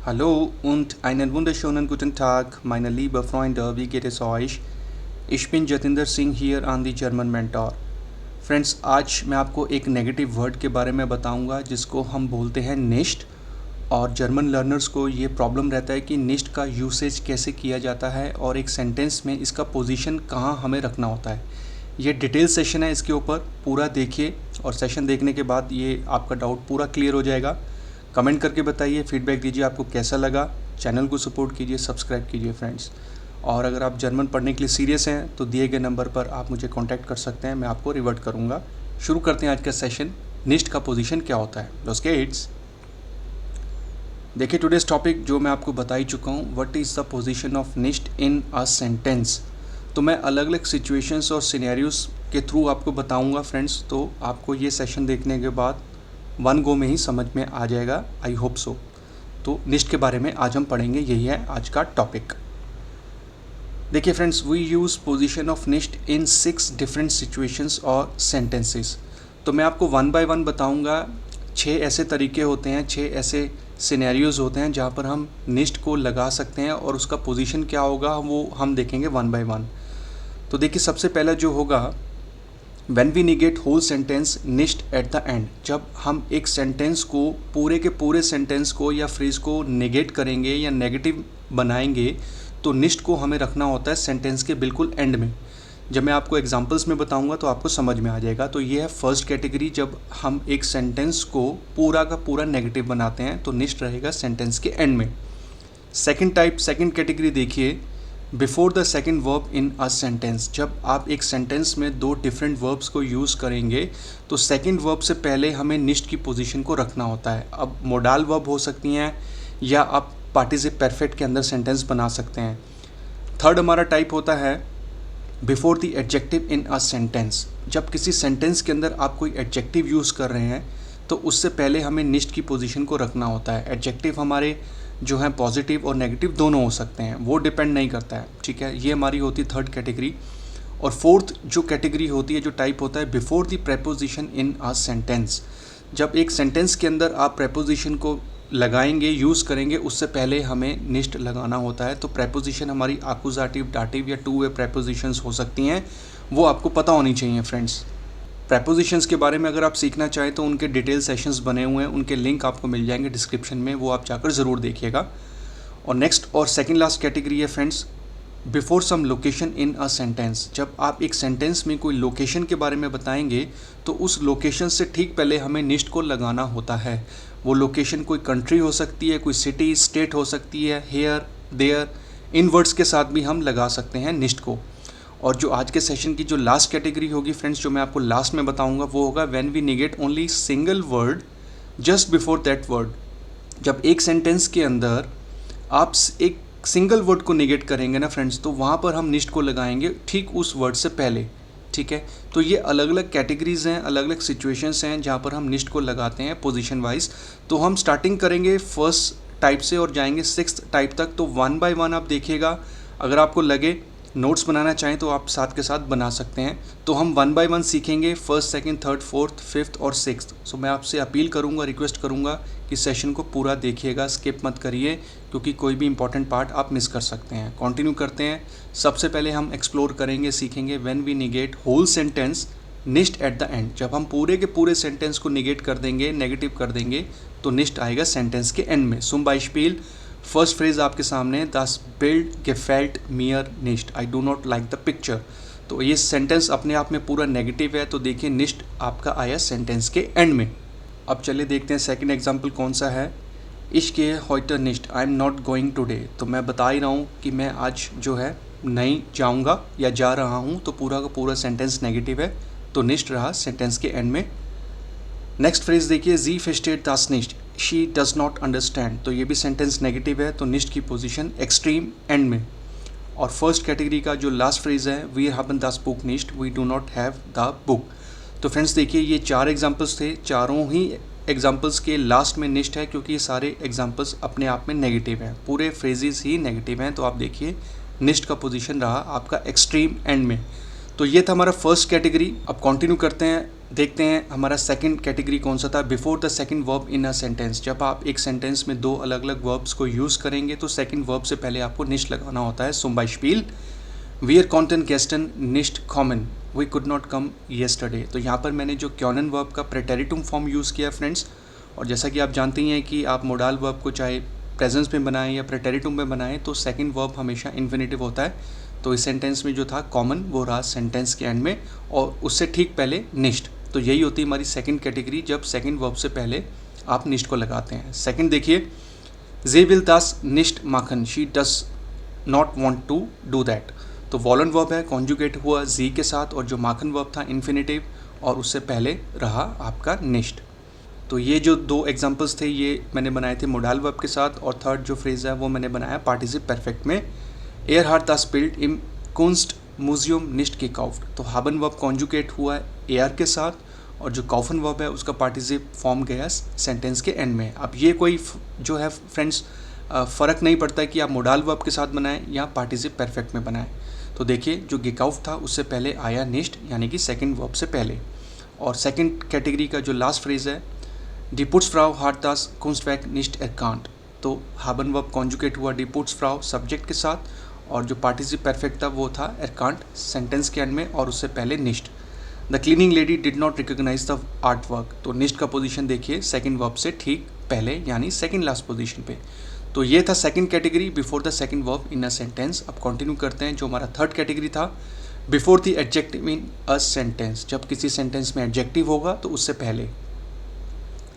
Hallo und einen wunderschönen guten Tag, meine liebe Freunde, wie geht es euch? Ich bin Jatinder Singh here on the German mentor. Friends, आज मैं आपको एक negative word के बारे में बताऊंगा जिसको हम बोलते हैं निश्ट। और जर्मन लर्नर्स को ये प्रॉब्लम रहता है कि निश्ट का यूसेज कैसे किया जाता है और एक सेंटेंस में इसका पोजीशन कहाँ हमें रखना होता है। ये डिटेल सेशन है, इसके ऊपर पूरा देखिए और सेशन देखने के बाद ये आपका डाउट पूरा क्लियर हो जाएगा। कमेंट करके बताइए, फीडबैक दीजिए आपको कैसा लगा। चैनल को सपोर्ट कीजिए, सब्सक्राइब कीजिए फ्रेंड्स। और अगर आप जर्मन पढ़ने के लिए सीरियस हैं तो दिए गए नंबर पर आप मुझे कांटेक्ट कर सकते हैं, मैं आपको रिवर्ट करूंगा। शुरू करते हैं आज का सेशन। निश्ट का पोजीशन क्या होता है। लोस गेट्स, देखिए टुडेस टॉपिक जो मैं आपको बता ही चुका हूँ, what is the position of निश्ट इन अ सेंटेंस। तो मैं अलग अलग सिचुएशंस और सिनेरियोस के थ्रू आपको बताऊंगा फ्रेंड्स, तो आपको ये सेशन देखने के बाद वन गो में ही समझ में आ जाएगा, आई होप सो। तो निश्ट के बारे में आज हम पढ़ेंगे, यही है आज का टॉपिक। देखिए friends, we use position of निश्ट इन 6 डिफरेंट सिचुएशंस और सेंटेंसेस। तो मैं आपको वन बाय वन बताऊंगा। 6 ऐसे तरीके होते हैं, 6 ऐसे सिनेरियोज़ होते हैं जहाँ पर हम निश्ट को लगा सकते हैं और उसका पोजीशन क्या होगा वो हम देखेंगे वन बाय वन। तो देखिए सबसे पहला जो होगा, When we negate whole sentence निश्ट एट द एंड। जब हम एक सेंटेंस को पूरे के पूरे सेंटेंस को या फ्रेज को नेगेट करेंगे या नेगेटिव बनाएंगे तो निश्ट को हमें रखना होता है सेंटेंस के बिल्कुल एंड में। जब मैं आपको एग्जांपल्स में बताऊंगा तो आपको समझ में आ जाएगा। तो ये है फर्स्ट कैटेगरी, जब हम एक सेंटेंस को पूरा का पूरा नेगेटिव बनाते हैं तो निश्ट रहेगा सेंटेंस के एंड में। सेकंड कैटेगरी देखिए, before the second verb in a sentence. जब आप एक सेंटेंस में 2 डिफरेंट वर्ब्स को यूज़ करेंगे तो सेकेंड वर्ब से पहले हमें निश्ट की पोजीशन को रखना होता है। अब मोडाल वर्ब हो सकती हैं या आप पार्टिसिप परफेक्ट के अंदर सेंटेंस बना सकते हैं। थर्ड हमारा टाइप होता है before the adjective in a sentence. जब किसी सेंटेंस के अंदर आप कोई एडजेक्टिव यूज़ कर रहे हैं तो उससे पहले हमें निश्ट की पोजीशन को रखना होता है। एडजेक्टिव हमारे जो है पॉजिटिव और नेगेटिव दोनों हो सकते हैं, वो डिपेंड नहीं करता है, ठीक है। ये हमारी होती है थर्ड कैटेगरी। और फोर्थ जो कैटेगरी होती है, जो टाइप होता है, before the preposition in a sentence. जब एक सेंटेंस के अंदर आप प्रेपोजिशन को लगाएंगे, यूज़ करेंगे, उससे पहले हमें निश्ट लगाना होता है। तो प्रेपोजिशन हमारी आकुजाटिव, डाटिव या टू वे प्रेपोजिशंस हो सकती हैं, वो आपको पता होनी चाहिए फ्रेंड्स। प्रेपोजिशंस के बारे में अगर आप सीखना चाहें तो उनके डिटेल सेशंस बने हुए हैं, उनके लिंक आपको मिल जाएंगे डिस्क्रिप्शन में, वो आप जाकर ज़रूर देखिएगा। और नेक्स्ट और सेकंड लास्ट कैटेगरी है friends, before some location in a sentence. जब आप एक सेंटेंस में कोई लोकेशन के बारे में बताएंगे तो उस लोकेशन से ठीक पहले हमें निश्ट को लगाना होता है। वो लोकेशन कोई कंट्री हो सकती है, कोई सिटी स्टेट हो सकती है, हेयर देयर, इन वर्ड्स के साथ भी हम लगा सकते हैं निश्ट को। और जो आज के सेशन की जो लास्ट कैटेगरी होगी फ्रेंड्स, जो मैं आपको लास्ट में बताऊंगा, वो होगा when we negate only single word just before that word. जब एक सेंटेंस के अंदर आप एक सिंगल वर्ड को नेगेट करेंगे ना फ्रेंड्स, तो वहाँ पर हम निश्ट को लगाएंगे ठीक उस वर्ड से पहले, ठीक है। तो ये अलग अलग कैटेगरीज हैं, अलग अलग सिचुएशंस हैं जहाँ पर हम निश्ट को लगाते हैं पोजीशन वाइज। तो हम स्टार्टिंग करेंगे फर्स्ट टाइप से और जाएंगे 6th टाइप तक। तो वन बाय वन आप देखिएगा, अगर आपको लगे नोट्स बनाना चाहें तो आप साथ के साथ बना सकते हैं। तो हम वन बाय वन सीखेंगे, first, second, third, fourth, fifth और सिक्स्थ। सो मैं आपसे अपील करूंगा, रिक्वेस्ट करूंगा कि सेशन को पूरा देखिएगा, स्किप मत करिए, क्योंकि कोई भी इंपॉर्टेंट पार्ट आप मिस कर सकते हैं। कंटिन्यू करते हैं। सबसे पहले हम एक्सप्लोर करेंगे, सीखेंगे when we negate whole sentence निश्ट एट द एंड। जब हम पूरे के पूरे सेंटेंस को निगेट कर देंगे, नेगेटिव कर देंगे, तो निश्ट आएगा सेंटेंस के एंड में। सुम बाइस्पील, फर्स्ट फ्रेज आपके सामने, दस बिल्ड गेफेल्ट मियर निश्ट, I do not like the picture. तो ये सेंटेंस अपने आप में पूरा नेगेटिव है, तो देखिए निश्ट आपका आया सेंटेंस के एंड में। अब चलिए देखते हैं सेकंड एग्जांपल कौन सा है। इश्के हॉइटर निश्ट, I am not going today. तो मैं बता ही रहा हूँ कि मैं आज जो है नहीं जाऊँगा या जा रहा हूँ, तो पूरा का पूरा सेंटेंस नेगेटिव है, तो निश्ट रहा सेंटेंस के एंड में। नेक्स्ट फ्रेज देखिए, जी फिस्टेड दास निश्ट, शी डज नॉट अंडरस्टैंड। तो ये भी सेंटेंस नेगेटिव है, तो निश्ट की पोजीशन एक्सट्रीम एंड में। और फर्स्ट कैटेगरी का जो लास्ट फ्रेज है, वी हैवन दास बुक निश्ट, we do not have the book. तो फ्रेंड्स देखिए, ये 4 एग्जांपल्स थे, चारों ही एग्जांपल्स के लास्ट में निश्ट है, क्योंकि ये सारे एग्जांपल्स अपने आप में नेगेटिव हैं, पूरे फ्रेजेस ही नेगेटिव हैं। तो आप देखिए निश्ट का पोजीशन रहा आपका एक्सट्रीम एंड में। तो ये था हमारा फर्स्ट कैटेगरी। अब कंटिन्यू करते हैं देखते हैं हमारा सेकंड कैटेगरी कौन सा था, before the second verb in a sentence. जब आप एक सेंटेंस में दो अलग अलग वर्ब्स को यूज़ करेंगे तो सेकंड वर्ब से पहले आपको निश्ट लगाना होता है। zum Beispiel wir konnten gestern nicht kommen, we could not come yesterday। तो यहाँ पर मैंने जो क्योनन वर्ब का प्रेटेरिटुम फॉर्म यूज़ किया फ्रेंड्स, और जैसा कि आप जानते ही हैं कि आप मोडाल वर्ब को चाहे प्रेजेंस में बनाएं या प्रेटेरिटुम में बनाएं तो सेकंड वर्ब हमेशा इन्फिनेटिव होता है। तो इस सेंटेंस में जो था कॉमन वो रहा सेंटेंस के एंड में, और उससे ठीक पहले निश्ट। तो यही होती है हमारी सेकंड कैटेगरी, जब सेकंड वर्ब से पहले आप निश्ट को लगाते हैं। सेकंड देखिए, जे विल दास निश्ट माखन, she does not want to do that. तो वॉलन वर्ब है, कॉन्जुगेट हुआ जी के साथ, और जो माखन वर्ब था इन्फिनेटिव, और उससे पहले रहा आपका निश्ट। तो ये जो दो एग्जांपल्स थे ये मैंने बनाए थे मोडाल वर्ब के साथ, और थर्ड जो फ्रेज है वो मैंने बनाया पार्टिसिप परफेक्ट में। एयर हार्ट दास बिल्ड इम कुंस्ट म्यूजियम निश्ट के काउफ्ट। तो हाबन वर्ब कॉन्जुगेट हुआ है एयर के साथ, और जो काउफन वर्ब है उसका पार्टिसिप फॉर्म गया सेंटेंस के एंड में। अब ये कोई जो है फ्रेंड्स फ़र्क नहीं पड़ता है कि आप मोडाल वर्ब के साथ बनाएं या पार्टिसिप परफेक्ट में बनाएं। तो देखिए जो गिकाउफ था उससे पहले आया निश्ट, यानी कि सेकंड वर्ब से पहले। और सेकंड कैटेगरी का जो लास्ट फ्रेज है, डी पुट्सफ्राउ हार्ट दास कुंस्टवैक निश्ट एरकांट। तो हाबन वर्ब कॉन्जुगेट हुआ डी पुट्सफ्राउ सब्जेक्ट के साथ, और जो पार्टिसिप परफेक्ट था वो था एरकांट सेंटेंस के एंड में, और उससे पहले निश्ट। The cleaning lady did not recognise the artwork. तो निश्ट का पोजीशन देखिए सेकंड वर्ब से ठीक पहले, यानी सेकंड लास्ट पोजीशन पे। तो ये था second category, before the second verb in a sentence. अब कंटिन्यू करते हैं जो हमारा थर्ड कैटेगरी था, before the adjective in a sentence. जब किसी सेंटेंस में एडजेक्टिव होगा तो उससे पहले।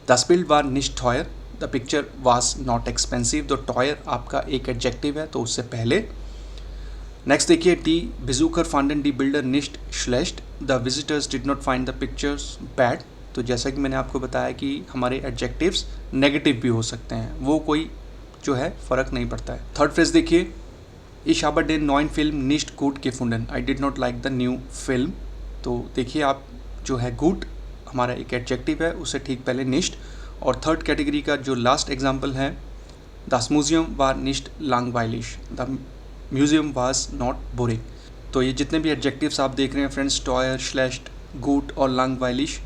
द स्पिल्ड वार निश्ट टॉयर, the picture was not expensive. तो टॉयर आपका एक एडजेक्टिव है तो उससे पहले। नेक्स्ट देखिए, डी बिजूकर फांडन डी बिल्डर निश्ट श्लेश्ट, the visitors did not find the pictures bad. तो जैसा कि मैंने आपको बताया कि हमारे एडजेक्टिव्स नेगेटिव भी हो सकते हैं, वो कोई जो है फ़र्क नहीं पड़ता है। थर्ड फ्रेज देखिए, इश aber den neuen Film nicht gut gefunden, I did not like the new film। तो देखिए आप जो है गुड हमारा एक एडजेक्टिव है, उससे ठीक पहले निश्ट। और थर्ड कैटेगरी का जो लास्ट एग्जांपल है, das Museum war nicht langweilig, the museum was not boring। तो ये जितने भी एडजेक्टिव्स आप देख रहे हैं फ्रेंड्स, टॉयर, श्लेश्ट, गुड और langweilig,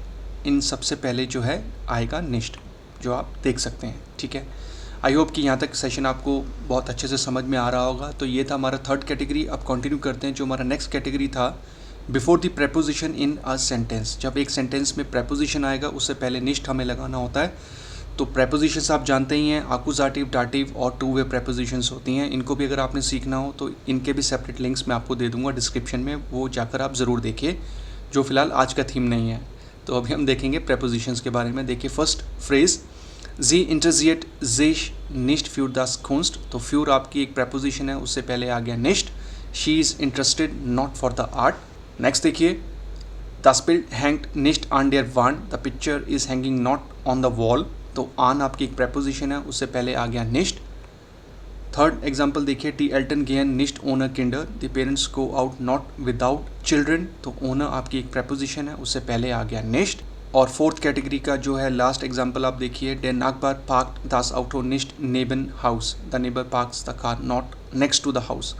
इन सबसे पहले जो है आएगा निश्ट, जो आप देख सकते हैं। ठीक है, आई होप कि यहाँ तक सेशन आपको बहुत अच्छे से समझ में आ रहा होगा। तो ये था हमारा थर्ड कैटेगरी। अब कंटिन्यू करते हैं जो हमारा नेक्स्ट कैटेगरी था, before the preposition in a sentence. जब एक सेंटेंस में प्रेपोजिशन आएगा उससे पहले निश्ट हमें लगाना होता है। तो प्रेपोजिशंस आप जानते ही हैं, आकुजाटिव, डाटिव और टू वे प्रेपोजिशंस होती हैं। इनको भी अगर आपने सीखना हो तो इनके भी सेपरेट लिंक्स मैं आपको दे दूँगा डिस्क्रिप्शन में, वो जाकर आप ज़रूर देखिए, जो फिलहाल आज का थीम नहीं है। तो अभी हम देखेंगे प्रेपोजिशंस के बारे में। देखिए फर्स्ट फ्रेज़, जी इंटरजिएट जिश निश्ट फ्यूर दास कुंस्ट। तो फ्यूर आपकी एक प्रेपोजिशन है, उससे पहले आ गया निश्ट। She is interested not for the art. Next देखिए, द स्पिल्ड हैंग्ड निश्ट आन देयर वांड, the picture is hanging not on the wall. तो आन आपकी एक प्रेपोजिशन है, उससे पहले आ गया निश्ट। थर्ड एग्जाम्पल देखिए, टी एल्टन गेन निश्ट ओनर किंडर, the parents go out not without children. तो ओनर आपकी एक प्रेपोजिशन है, उससे पहले आ गया निश्ट। और फोर्थ कैटेगरी का जो है लास्ट एग्जांपल आप देखिए, डे नागबार पार्क्ड दास आउटो निश्ट नेबन हाउस, the neighbour parks the car not next to the house.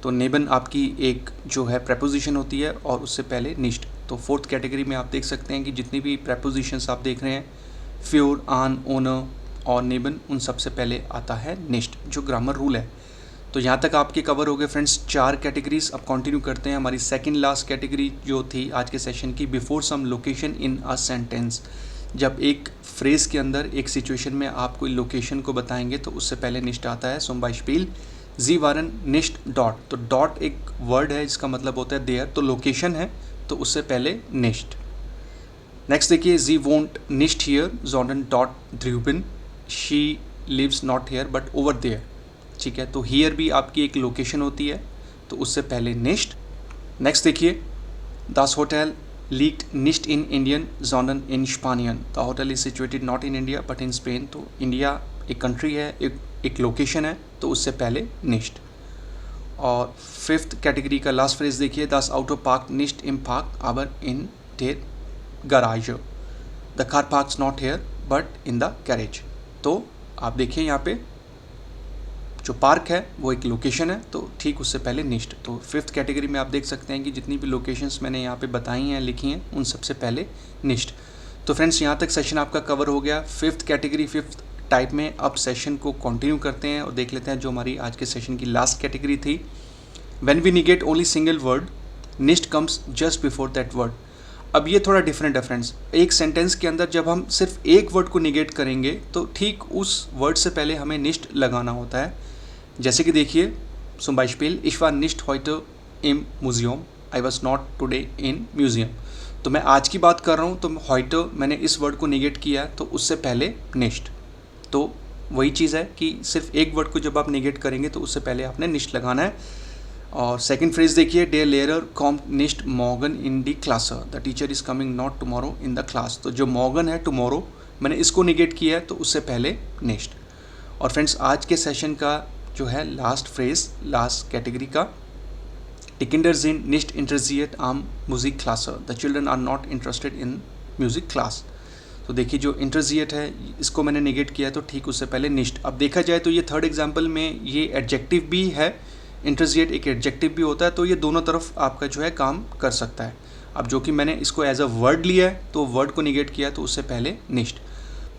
तो नेबन आपकी एक जो है प्रेपोजिशन होती है और उससे पहले निश्ट। तो फोर्थ कैटेगरी में आप देख सकते हैं कि जितनी भी प्रेपोजिशंस आप देख रहे हैं, फ्योर, आन, ओनर और नेबन, उन सबसे पहले आता है निश्ट, जो ग्रामर रूल है। तो यहाँ तक आपके कवर हो गए फ्रेंड्स 4 कैटेगरीज। अब कंटिन्यू करते हैं हमारी सेकंड लास्ट कैटेगरी जो थी आज के सेशन की, before some location in a sentence. जब एक फ्रेज के अंदर एक सिचुएशन में आप कोई लोकेशन को बताएंगे तो उससे पहले निश्ट आता है। zum Beispiel जी वारन निश्ट डॉट। तो डॉट एक वर्ड है, इसका मतलब होता है देयर, तो लोकेशन है, तो उससे पहले निश्ट। नेक्स्ट देखिए, जी वोंट निश्ट हियर जॉर्डन डॉट ड्रूबिन, she lives not here but over there. ठीक है, तो हियर भी आपकी एक लोकेशन होती है, तो उससे पहले निश्ट। नेक्स्ट देखिए, दास होटल लीक्ड निश्ट इन इंडियन जॉनन इन स्पानियन। The hotel is situated not in India but in Spain. तो इंडिया एक कंट्री है, एक लोकेशन है, तो उससे पहले निश्ट। और फिफ्थ कैटेगरी का लास्ट फ्रेज देखिए, दास आउटो पार्क निश्ट इम पार्क आवर इन देयर गराज, the car parks not here but in the garage. तो आप देखिए यहाँ पे जो पार्क है वो एक लोकेशन है, तो ठीक उससे पहले निष्ठ। तो फिफ्थ कैटेगरी में आप देख सकते हैं कि जितनी भी लोकेशंस मैंने यहाँ पे बताई हैं, लिखी हैं, उन सबसे पहले निष्ठ। तो फ्रेंड्स यहाँ तक सेशन आपका कवर हो गया फिफ्थ कैटेगरी, फिफ्थ टाइप में। अब सेशन को कंटिन्यू करते हैं और देख लेते हैं जो हमारी आज के सेशन की लास्ट कैटेगरी थी। When we negate only single word, निष्ठ comes just before that word. अब ये थोड़ा डिफरेंट है फ्रेंड्स। एक सेंटेंस के अंदर जब हम सिर्फ एक वर्ड को निगेट करेंगे तो ठीक उस वर्ड से पहले हमें निष्ठ लगाना होता है। जैसे कि देखिए, zum Beispiel, ich war nicht heute im Museum, I was not today in museum। तो मैं आज की बात कर रहा हूँ, तो heute मैंने इस वर्ड को निगेट किया, तो उससे पहले nicht। तो वही चीज़ है कि सिर्फ एक वर्ड को जब आप निगेट करेंगे तो उससे पहले आपने nicht लगाना है। और सेकंड फ्रेज देखिए, der Lehrer kommt nicht morgen in die Klasse, the teacher is coming not tomorrow in the class। तो जो morgen है tomorrow, मैंने इसको निगेट किया है, तो उससे पहले nicht। और फ्रेंड्स आज के सेशन का जो है लास्ट फ्रेज, लास्ट कैटेगरी का, Die Kinder sind nicht interessiert am Musikklasse, the children are not interested in music class। तो देखिए जो इंटरजिएट है इसको मैंने निगेट किया, तो ठीक उससे पहले निष्ठ। अब देखा जाए तो ये थर्ड एग्जाम्पल में ये एडजेक्टिव भी है, इंटरजिएट एक एडजेक्टिव भी होता है, तो ये दोनों तरफ आपका जो है काम कर सकता है। अब जो कि मैंने इसको एज अ वर्ड लिया है, तो वर्ड को निगेट किया, तो उससे पहले निष्ठ।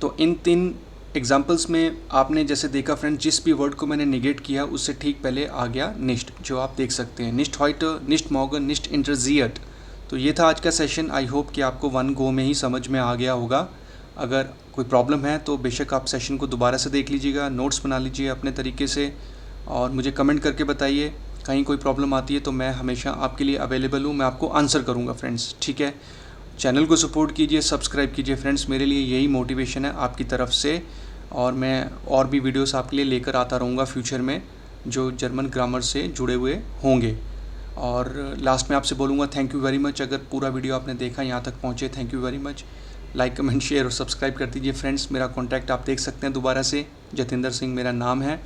तो इन तीन एग्जाम्पल्स में आपने जैसे देखा फ्रेंड्स, जिस भी वर्ड को मैंने निगेट किया उससे ठीक पहले आ गया निष्ठ, जो आप देख सकते हैं, निष्ठ heute, निष्ठ morgen, निष्ठ इंटरजिएट। तो ये था आज का सेशन। आई होप कि आपको वन गो में ही समझ में आ गया होगा। अगर कोई प्रॉब्लम है तो बेशक आप सेशन को दोबारा से देख लीजिएगा, नोट्स बना लीजिए अपने तरीके से, और मुझे कमेंट करके बताइए। कहीं कोई प्रॉब्लम आती है तो मैं हमेशा आपके लिए अवेलेबल हूँ, मैं आपको आंसर करूँगा फ्रेंड्स, ठीक है। चैनल को सपोर्ट कीजिए, सब्सक्राइब कीजिए फ्रेंड्स, मेरे लिए यही मोटिवेशन है आपकी तरफ से। और मैं और भी वीडियोस आपके लिए लेकर आता रहूँगा फ्यूचर में, जो जर्मन ग्रामर से जुड़े हुए होंगे। और लास्ट में आपसे बोलूँगा थैंक यू वेरी मच। अगर पूरा वीडियो आपने देखा, यहाँ तक पहुँचे, thank you very much. Like, comment, share और सब्सक्राइब कर दीजिए फ्रेंड्स। मेरा कॉन्टैक्ट आप देख सकते हैं दोबारा से, जतिंदर सिंह मेरा नाम है।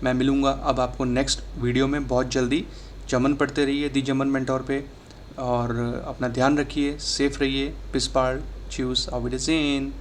मैं मिलूँगा अब आपको नेक्स्ट वीडियो में बहुत जल्दी। जर्मन पढ़ते रहिए दी जर्मन मेंटोर पे, और अपना ध्यान रखिए, सेफ रहिए। बिस बाल्ड, चूस, auf Wiedersehen।